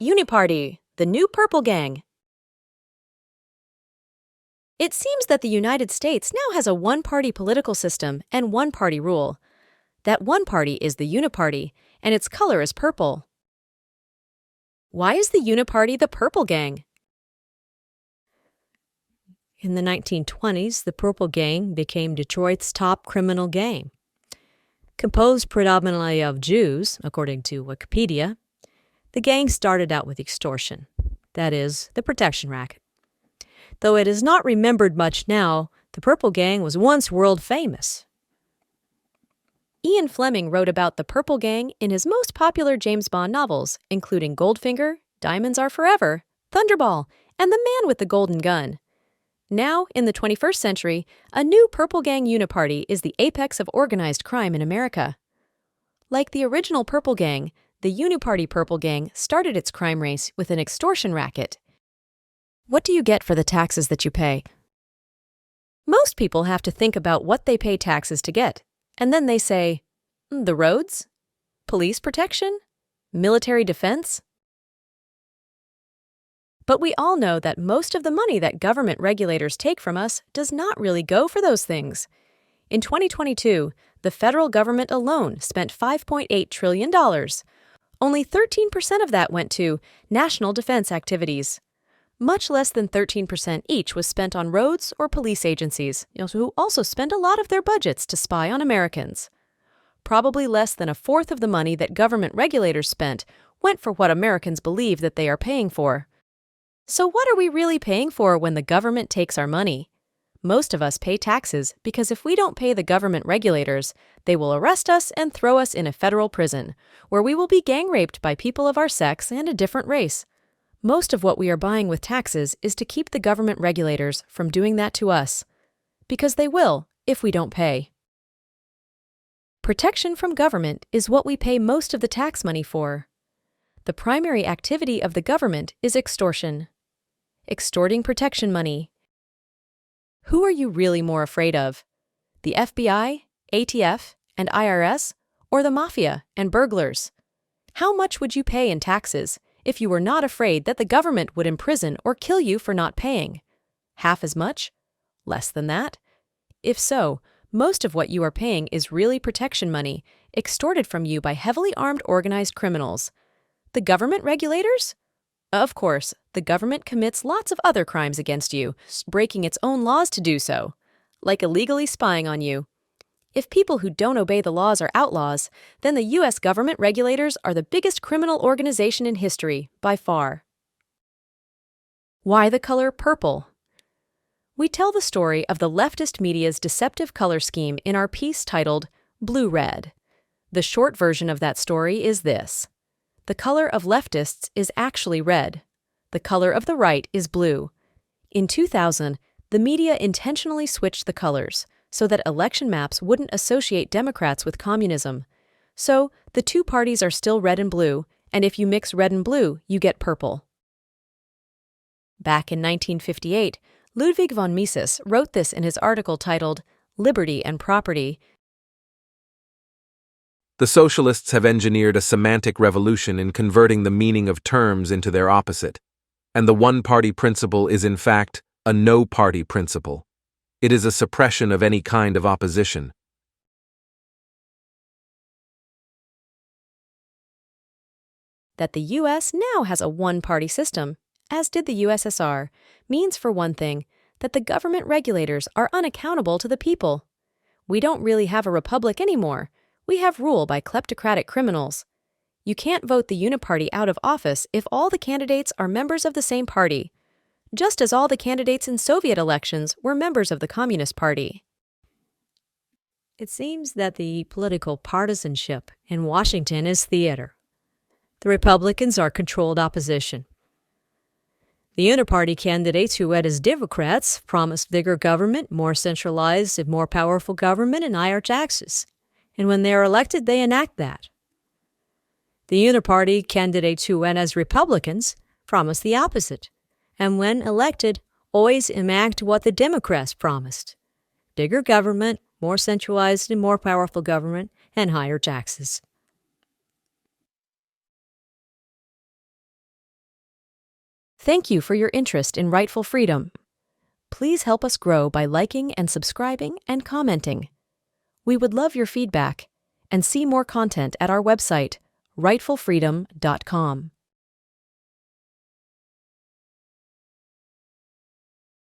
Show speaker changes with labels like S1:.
S1: Uniparty, the new purple gang. It seems that the United States now has a one-party political system and one-party rule. That one party is the Uniparty, and its color is purple. Why is the Uniparty the purple gang? In the 1920s, the Purple Gang became Detroit's top criminal gang. Composed predominantly of Jews, according to Wikipedia, the gang started out with extortion, that is, the protection racket. Though it is not remembered much now, the Purple Gang was once world famous. Ian Fleming wrote about the Purple Gang in his most popular James Bond novels, including Goldfinger, Diamonds Are Forever, Thunderball, and The Man with the Golden Gun. Now, in the 21st century, a new Purple Gang Uniparty is the apex of organized crime in America. Like the original Purple Gang, the Uniparty Purple Gang started its crime race with an extortion racket. What do you get for the taxes that you pay? Most people have to think about what they pay taxes to get, and then they say, the roads? Police protection? Military defense? But we all know that most of the money that government regulators take from us does not really go for those things. In 2022, the federal government alone spent $5.8 trillion. Only 13% of that went to national defense activities. Much less than 13% each was spent on roads or police agencies, who also spend a lot of their budgets to spy on Americans. Probably less than a fourth of the money that government regulators spent went for what Americans believe that they are paying for. So what are we really paying for when the government takes our money? Most of us pay taxes because if we don't pay the government regulators, they will arrest us and throw us in a federal prison, where we will be gang raped by people of our sex and a different race. Most of what we are buying with taxes is to keep the government regulators from doing that to us, because they will if we don't pay. Protection from government is what we pay most of the tax money for. The primary activity of the government is extortion. Extorting protection money. Who are you really more afraid of? The FBI, ATF, and IRS, or the mafia and burglars? How much would you pay in taxes if you were not afraid that the government would imprison or kill you for not paying? Half as much? Less than that? If so, most of what you are paying is really protection money, extorted from you by heavily armed organized criminals. The government regulators? Of course, the government commits lots of other crimes against you, breaking its own laws to do so, like illegally spying on you. If people who don't obey the laws are outlaws, then the U.S. government regulators are the biggest criminal organization in history, by far. Why the color purple? We tell the story of the leftist media's deceptive color scheme in our piece titled Blue-Red. The short version of that story is this. The color of leftists is actually red. The color of the right is blue. In 2000, the media intentionally switched the colors so that election maps wouldn't associate Democrats with communism. So, the two parties are still red and blue, and if you mix red and blue, you get purple. Back in 1958, Ludwig von Mises wrote this in his article titled Liberty and Property.
S2: The socialists have engineered a semantic revolution in converting the meaning of terms into their opposite, and the one-party principle is in fact a no-party principle. It is a suppression of any kind of opposition.
S1: That the U.S. now has a one-party system, as did the USSR, means for one thing that the government regulators are unaccountable to the people. We don't really have a republic anymore. We have rule by kleptocratic criminals. You can't vote the Uniparty out of office if all the candidates are members of the same party, just as all the candidates in Soviet elections were members of the Communist Party. It seems that the political partisanship in Washington is theater. The Republicans are controlled opposition. The Uniparty candidates who went as Democrats promised bigger government, more centralized and more powerful government, and higher taxes. And when they are elected, they enact that. The Uniparty candidates who went as Republicans promised the opposite, and when elected, always enact what the Democrats promised. Bigger government, more centralized and more powerful government, and higher taxes. Thank you for your interest in Rightful Freedom. Please help us grow by liking and subscribing and commenting. We would love your feedback and see more content at our website, rightfulfreedom.com.